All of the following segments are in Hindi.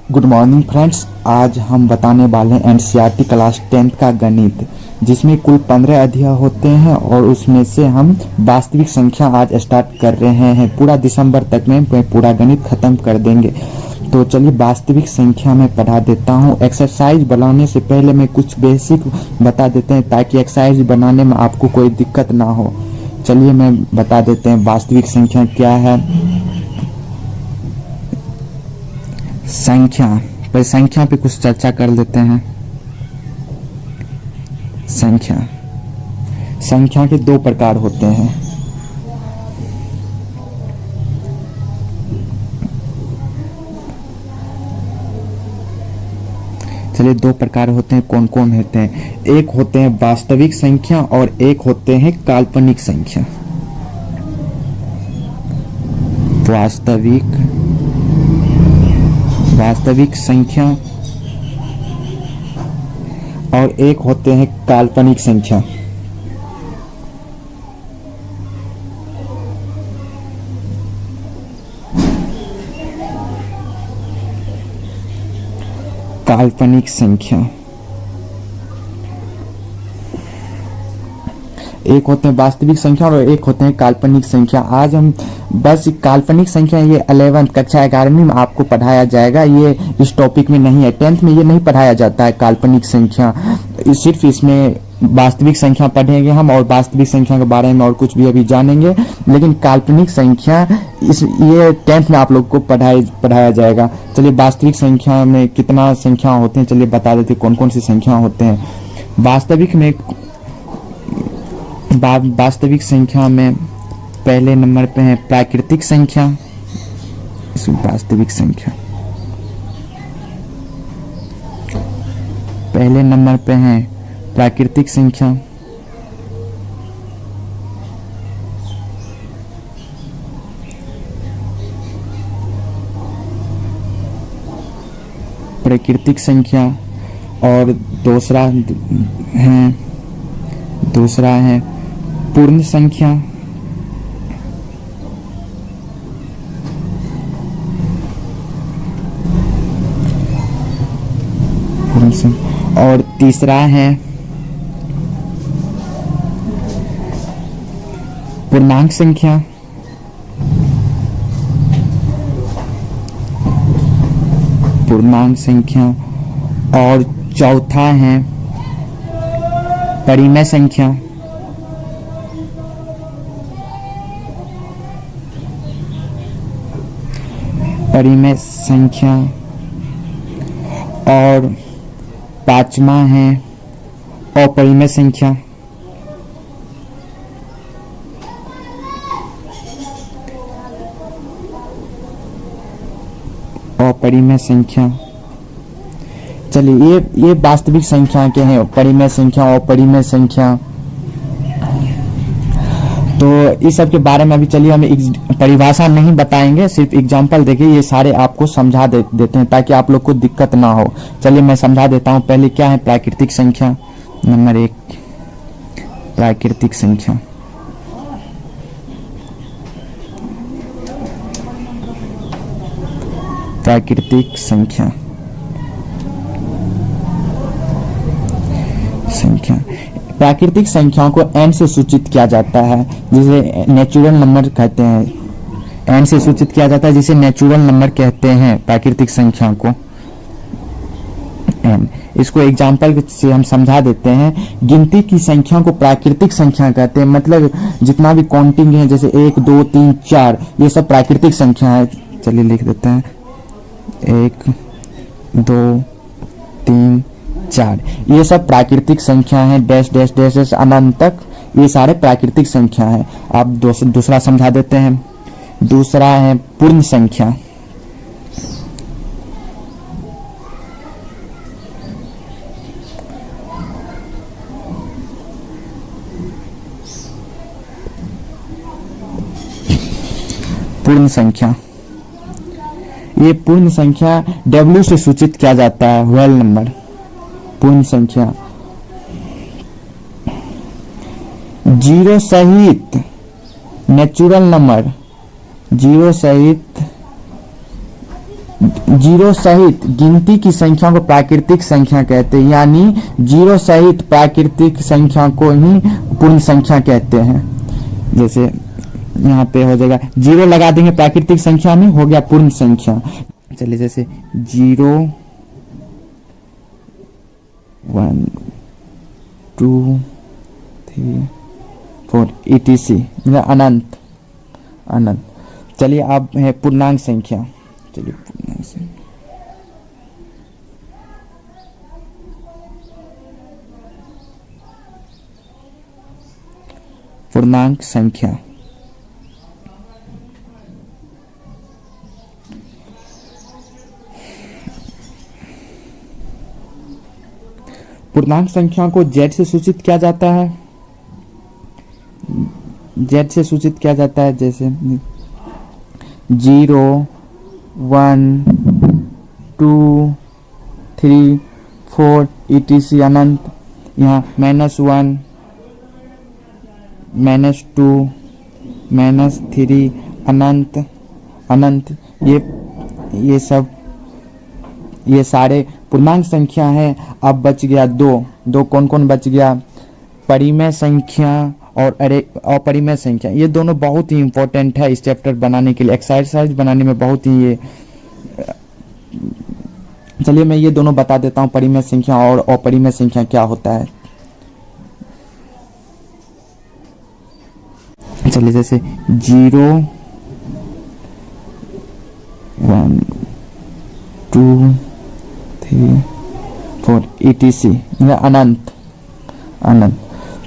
Good morning friends. आज हम बताने वाले हैं एनसीईआरटी क्लास 10th का गणित, जिसमें कुल 15 अध्याय होते हैं और उसमें से हम वास्तविक संख्या आज स्टार्ट कर रहे हैं। पूरा दिसंबर तक में पूरा गणित खत्म कर देंगे। तो चलिए वास्तविक संख्या में पढ़ा देता हूँ। एक्सरसाइज बनाने से पहले मैं कुछ बेसिक बता देते हैं ताकि एक्सरसाइज बनाने में आपको कोई दिक्कत ना हो। चलिए मैं बता देते हैं वास्तविक संख्या क्या है। संख्या पे कुछ चर्चा कर लेते हैं। संख्या के दो प्रकार होते हैं। चलिए दो प्रकार होते हैं, कौन कौन होते हैं। एक होते हैं वास्तविक संख्या और एक होते हैं काल्पनिक संख्या। वास्तविक संख्या और एक होते हैं काल्पनिक संख्या। काल्पनिक संख्या एक होते हैं वास्तविक संख्या और एक होते हैं काल्पनिक संख्या। आज हम बस काल्पनिक संख्या ये 11th कक्षा 11वीं में आपको पढ़ाया जाएगा। ये इस टॉपिक में नहीं है, 10th में ये नहीं पढ़ाया जाता है काल्पनिक संख्या। सिर्फ इसमें वास्तविक संख्या पढ़ेंगे हम और वास्तविक संख्या के बारे में और कुछ भी अभी जानेंगे, लेकिन काल्पनिक संख्या ये 10th में आप लोग को पढ़ाया जाएगा। चलिए वास्तविक संख्या में कितना संख्या होते हैं चलिए बता देते कौन कौन सी संख्या होते हैं। वास्तविक संख्या में पहले नंबर पे है प्राकृतिक संख्या। वास्तविक संख्या पहले नंबर पे है प्राकृतिक संख्या। प्राकृतिक संख्या और दूसरा है पूर्ण संख्या। और तीसरा है पूर्णांक संख्या। और चौथा है परिमेय संख्या। और पांचवा है अपरिमेय संख्या। चलिए ये वास्तविक संख्या के हैं, परिमेय संख्या और अपरिमेय संख्या। तो इस सब के बारे में अभी चलिए हम परिभाषा नहीं बताएंगे, सिर्फ एग्जांपल देखिए। ये सारे आपको समझा देते हैं ताकि आप लोग को दिक्कत ना हो। चलिए मैं समझा देता हूँ। पहले क्या है प्राकृतिक संख्या। नंबर 1 प्राकृतिक संख्या। प्राकृतिक संख्याओं को n से सूचित किया जाता है, जिसे नेचुरल नंबर कहते हैं। n से सूचित किया जाता है जिसे नेचुरल नंबर कहते हैं प्राकृतिक संख्या को n। इसको एग्जाम्पल से हम समझा देते हैं। गिनती की संख्या को प्राकृतिक संख्या कहते हैं, मतलब जितना भी काउंटिंग है जैसे 1 2 3 4 ये सब प्राकृतिक संख्या है। चलिए लिख देते हैं 1 2 3 4 ये सब प्राकृतिक संख्या है। डैश डैश डैश डैश अनंत तक ये सारे प्राकृतिक संख्या है। आप दूसरा समझा देते हैं। दूसरा है पूर्ण संख्या। ये पूर्ण संख्या W से सूचित किया जाता है, होल नंबर। पूर्ण संख्या जीरो सहित नेचुरल नंबर, जीरो सहित जीरो सहित गिनती की संख्या को प्राकृतिक संख्या कहते हैं, यानी जीरो सहित प्राकृतिक संख्या को ही पूर्ण संख्या कहते हैं। जैसे यहाँ पे हो जाएगा, जीरो लगा देंगे प्राकृतिक संख्या में, हो गया पूर्ण संख्या। चलिए जैसे 0 1 2 3 4 etc मतलब अनंत अनंत। चलिए अब है पूर्णांक संख्या। चलिए पूर्णांक संख्या, पूर्णांक संख्या पूर्णांक संख्या को z से सूचित किया जाता है, z से सूचित किया जाता है। जैसे 0 1 2 3 4 etc अनंत। यहाँ -1 -2 -3 अनंत अनंत। ये सब ये सारे पूर्णांक संख्या है। अब बच गया दो कौन कौन बच गया? परिमेय संख्या और अपरिमेय संख्या। ये दोनों बहुत ही इंपॉर्टेंट है इस चैप्टर बनाने के लिए, एक्सरसाइज बनाने में बहुत ही ये। चलिए मैं ये दोनों बता देता हूँ, परिमेय संख्या और अपरिमेय संख्या क्या होता है। चलिए जैसे 0 1 2 3 4 etc मतलब अनंत अनंत।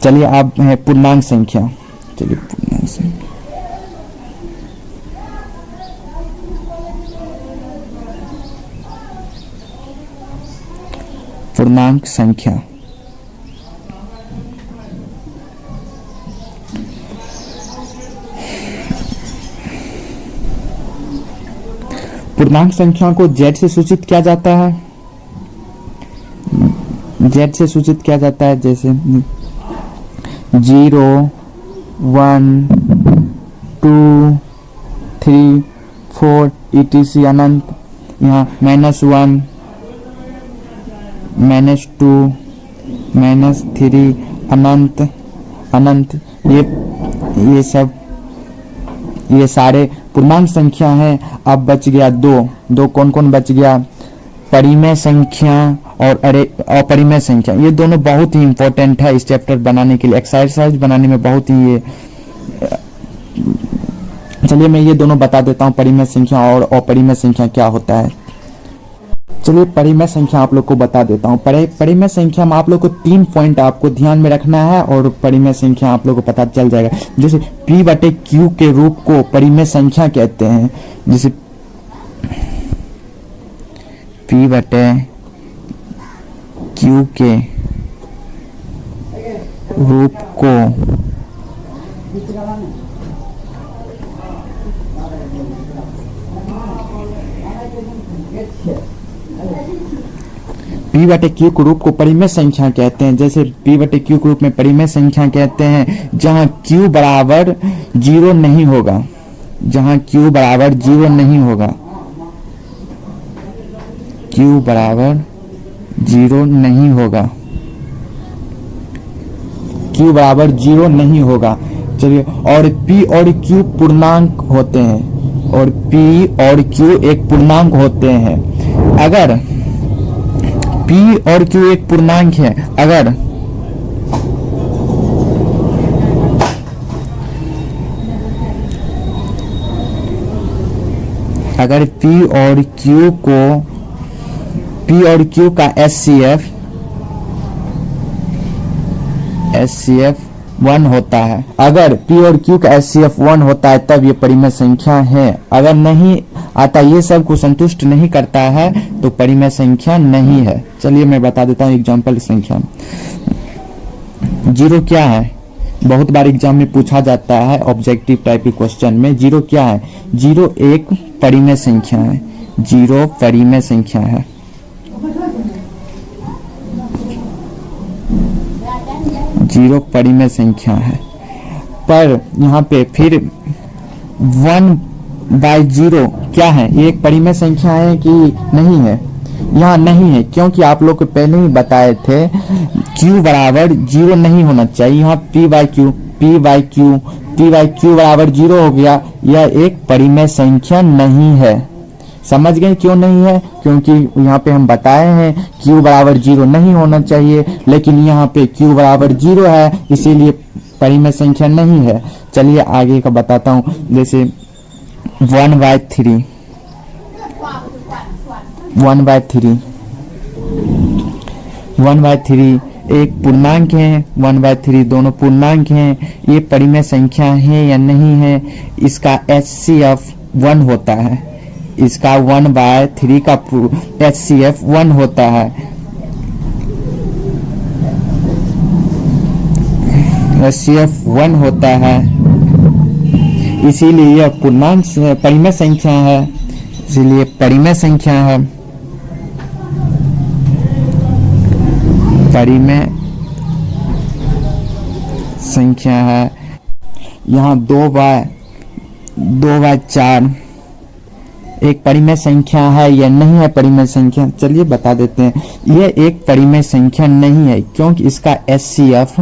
चलिए अब है पूर्णांक संख्या। चलिए पूर्णांक संख्या, पूर्णांक संख्या पूर्णांक संख्या को z से सूचित किया जाता है, z से सूचित किया जाता है। जैसे 0 1 2 3 4 etc अनंत। यहाँ -1 -2 -3 अनंत अनंत। ये सब ये सारे पूर्णांक संख्या है। अब बच गया दो कौन कौन बच गया? परिमेय संख्या और अपरिमेय संख्या। ये दोनों बहुत ही इंपॉर्टेंट है इस चैप्टर बनाने के लिए, एक्सरसाइज बनाने में बहुत ही ये। चलिए मैं ये दोनों बता देता हूँ, परिमेय संख्या और अपरिमेय संख्या क्या होता है। चलिए परिमेय संख्या आप लोग को बता देता हूँ। परिमेय संख्या में आप लोग को 3 पॉइंट आपको ध्यान में रखना है और परिमेय संख्या आप लोग को पता चल जाएगा। जैसे p/q के रूप को परिमेय संख्या कहते हैं। जैसे p/q के रूप को p/q के रूप को परिमेय संख्या कहते हैं। जैसे p/q के रूप में परिमेय संख्या कहते हैं जहां q बराबर 0 नहीं होगा, जहां q बराबर 0 नहीं होगा, q बराबर 0 नहीं होगा, q बराबर 0 नहीं होगा। चलिए और p और q पूर्णांक होते हैं, और p और q एक पूर्णांक होते हैं। अगर p और q एक पूर्णांक है, अगर p और q का HCF 1 होता है, अगर p और q का HCF 1 होता है तब ये परिमेय संख्या है। अगर नहीं आता, ये सब को संतुष्ट नहीं करता है तो परिमेय संख्या नहीं है। चलिए मैं बता देता हूँ एग्जांपल संख्या। 0 क्या है? बहुत बार एग्जाम में पूछा जाता है ऑब्जेक्टिव टाइप के क्वेश्चन में। 0 क्या है? 0 एक परिमेय संख्या है, 0 परिमेय संख्या है। जीरो परिमेय संख्या है। पर यहाँ पे फिर बाय जीरो क्या है, ये एक परिमेय संख्या है कि नहीं है? यहाँ नहीं है, क्योंकि आप लोग को पहले ही बताए थे q बराबर जीरो नहीं होना चाहिए। यहाँ p बाई क्यू बराबर जीरो हो गया, यह एक परिमेय संख्या नहीं है। समझ गए क्यों नहीं है? क्योंकि यहाँ पे हम बताए हैं q बराबर जीरो नहीं होना चाहिए, लेकिन यहाँ पे q बराबर जीरो है, इसीलिए परिमेय संख्या नहीं है। चलिए आगे का बताता हूँ, जैसे 1/3 एक पूर्णांक है, 1/3 दोनों पूर्णांक हैं। ये परिमेय संख्या है या नहीं है? इसका HCF 1 होता है, इसका 1/3 का HCF 1 होता है। HCF 1 होता है, इसीलिए यह पूर्णांक परिमेय संख्या है, इसीलिए परिमेय संख्या है। परिमेय संख्या है। यहाँ 2/4 एक परिमेय संख्या है या नहीं है? परिमेय संख्या चलिए बता देते हैं, यह एक परिमेय संख्या नहीं है, क्योंकि इसका HCF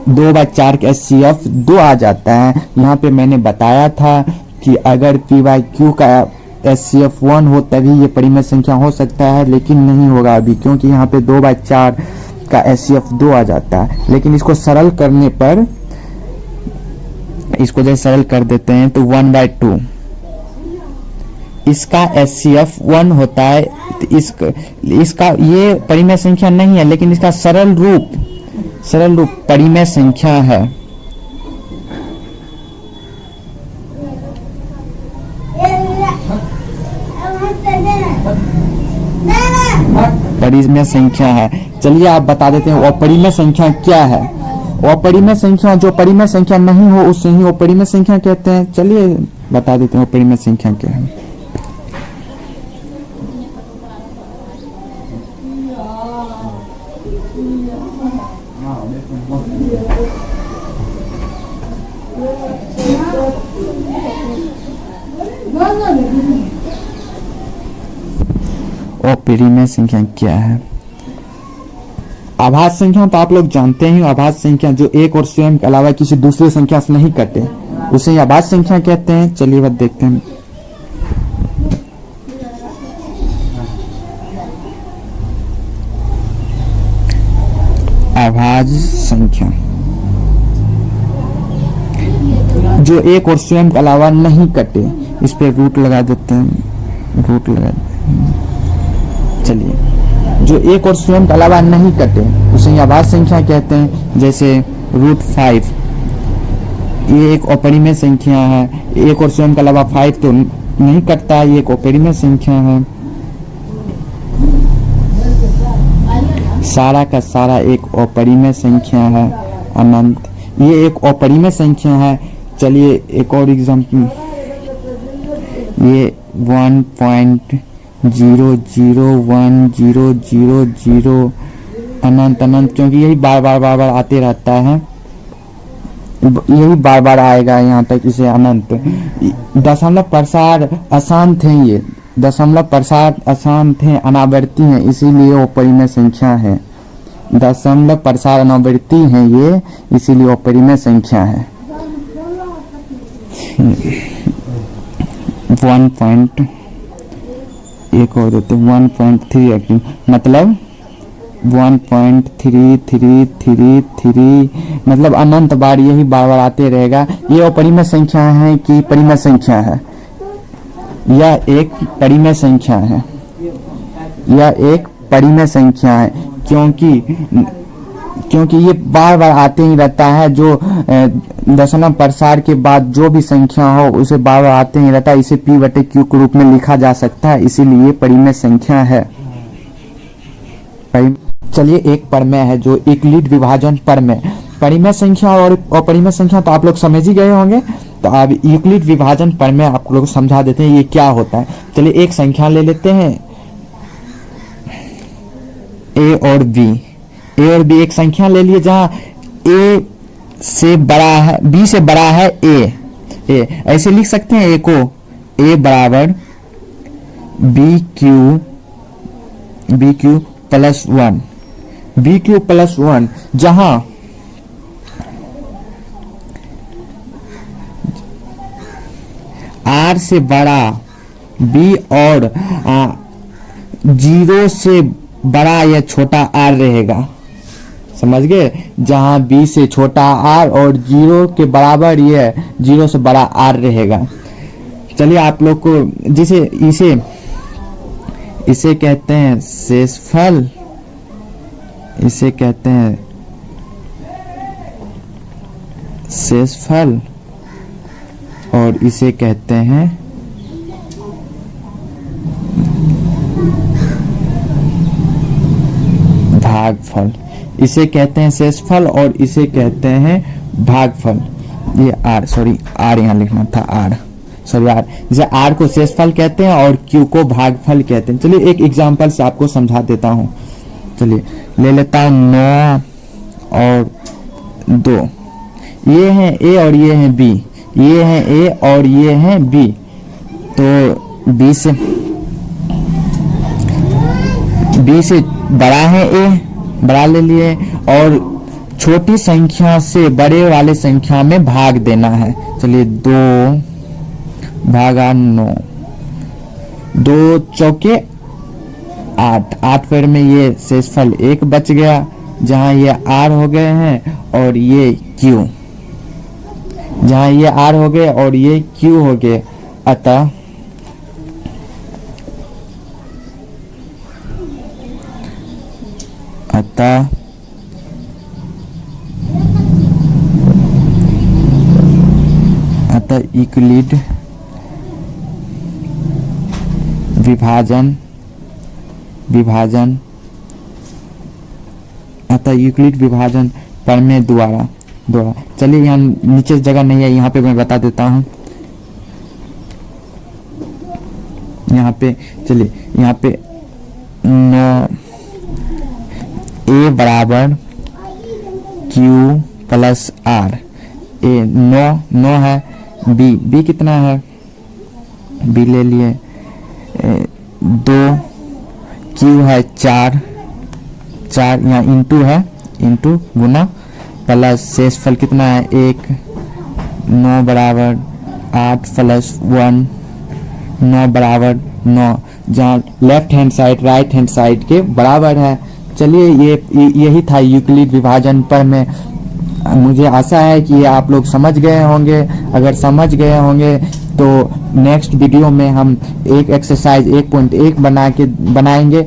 2/4 का HCF 2 आ जाता है। यहाँ पे मैंने बताया था कि अगर p/q का HCF 1 हो तभी ये परिमेय संख्या हो सकता है, लेकिन नहीं होगा अभी, क्योंकि यहाँ पे 2/4 का HCF 2 आ जाता है। लेकिन इसको सरल करने पर, इसको जब सरल कर देते हैं तो 1/2 इसका HCF 1 होता है। तो इसका ये परिमेय संख्या नहीं है, लेकिन इसका सरल रूप परिमेय संख्या है। परिमेय संख्या है। चलिए आप बता देते हैं अपरिमेय संख्या क्या है। अपरिमेय संख्या, जो परिमेय संख्या नहीं हो उसे ही अपरिमेय संख्या कहते हैं। चलिए बता देते हैं अपरिमेय संख्या क्या है। अपरिमेय संख्या क्या है? आभाज्य संख्या तो आप लोग जानते हैं, आभाज्य संख्या जो एक और स्वयं के अलावा किसी दूसरे संख्या से नहीं कटे, उसे आभाज्य संख्या कहते हैं। चलिए बात देखते हैं। आभाज्य संख्या जो एक और स्वयं के अलावा नहीं कटे, इस पे रूट लगा देते हैं, रूट लगा देते हैं। चलिए, जो एक और स्वयं के अलावा नहीं कटे उसे आभाज्य संख्या कहते हैं। जैसे √5, ये एक अपरिमेय संख्या है, एक और स्वयं के अलावा 5 तो नहीं कटता है, ये एक अपरिमेय संख्या है। सारा का सारा एक अपरिमेय संख्या है। अनंत, ये एक अपरिमेय संख्या है। चलिए एक और एग्जाम्पल, ये 1.00100 अनंत अनंत, क्योंकि यही बार बार आते रहता है, यही बार बार आएगा यहाँ तक, इसे अनंत। दशमलव प्रसार अशांत है, ये दशमलव प्रसार अशांत है, अनावर्ती है, इसीलिए वो अपरिमेय संख्या है। दशमलव प्रसार अनावर्ती है ये, इसीलिए वो अपरिमेय संख्या है। 1.3 मतलब 1.3333 मतलब अनंत बार यही बार बार आते रहेगा। ये अपरिमेय संख्या है कि परिमेय संख्या है? यह एक परिमेय संख्या है, यह एक परिमेय संख्या है, क्योंकि ये बार बार आते ही रहता है। जो दशमलव प्रसार के बाद जो भी संख्या हो उसे बार बार आते ही रहता है, इसे p/q के रूप में लिखा जा सकता है, इसीलिए परिमेय संख्या है। चलिए एक प्रमेय है जो यूक्लिड विभाजन प्रमेय। परिमेय संख्या और अपरिमेय संख्या तो आप लोग समझ ही गए होंगे, तो अब यूक्लिड विभाजन प्रमेय आप लोग समझा देते हैं ये क्या होता है। चलिए एक संख्या ले लेते हैं, a और b एक संख्या ले लिए जहां a से बड़ा है, b से बड़ा है a। ऐसे लिख सकते हैं a को, ए बराबर b q plus 1, b q plus 1, जहां आर से बड़ा बी और 0 से बड़ा या छोटा आर रहेगा। समझ गए? जहां बी से छोटा आर और 0 के बराबर ये 0 से बड़ा आर रहेगा। चलिए आप लोग को जिसे इसे कहते हैं शेषफल, इसे कहते हैं शेषफल और इसे कहते हैं भागफल। इसे कहते हैं शेषफल और इसे कहते हैं भागफल। ये आर, सॉरी आर यहाँ लिखना था, आर सॉरी आर, जैसे आर को शेषफल कहते हैं और क्यू को भागफल कहते हैं। चलिए एक एग्जांपल से आपको समझा देता हूँ। चलिए ले लेता हूँ 9 और 2, ये हैं ए और ये हैं बी, ये हैं ए और ये हैं बी, तो बी से बड़ा है ए, बड़ा ले लिए, और छोटी संख्या से बड़े वाले संख्या में भाग देना है। चलिए 2 भागा 9, 2 चौके 8, 8 पेड़ में ये शेषफल 1 बच गया, जहां ये आर हो गए हैं और ये क्यू, जहां ये आर हो गए और ये क्यू हो गए। अतः यूक्लिड विभाजन प्रमेय द्वारा। चलिए यहाँ नीचे जगह नहीं है, यहाँ पे मैं बता देता हूँ। यहाँ पे चलिए, यहाँ पे 9 ए बराबर क्यू प्लस आर, ए 9 है, बी कितना है, बी ले लिए 2, क्यू है 4, यहाँ इंटू है, इंटू गुना प्लस शेषफल कितना है 1, 9 बराबर 8 प्लस 1, 9 बराबर 9, जहाँ left hand side right hand side के बराबर है। चलिए यही था यूक्लिड विभाजन पर में। मुझे आशा है कि ये आप लोग समझ गए होंगे। अगर समझ गए होंगे तो नेक्स्ट वीडियो में हम एक एक्सरसाइज 1.1 बनाएंगे।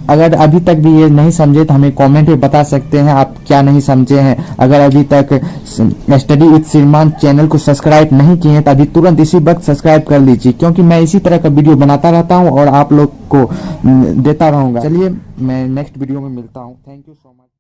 अगर अभी तक भी ये नहीं समझे तो हमें कमेंट में बता सकते हैं आप क्या नहीं समझे हैं। अगर अभी तक स्टडी विद श्रीमान चैनल को सब्सक्राइब नहीं किए हैं तो अभी तुरंत इसी वक्त सब्सक्राइब कर लीजिए, क्योंकि मैं इसी तरह का वीडियो बनाता रहता हूं और आप लोग को देता रहूंगा। चलिए मैं नेक्स्ट वीडियो में मिलता हूं। Thank you so much.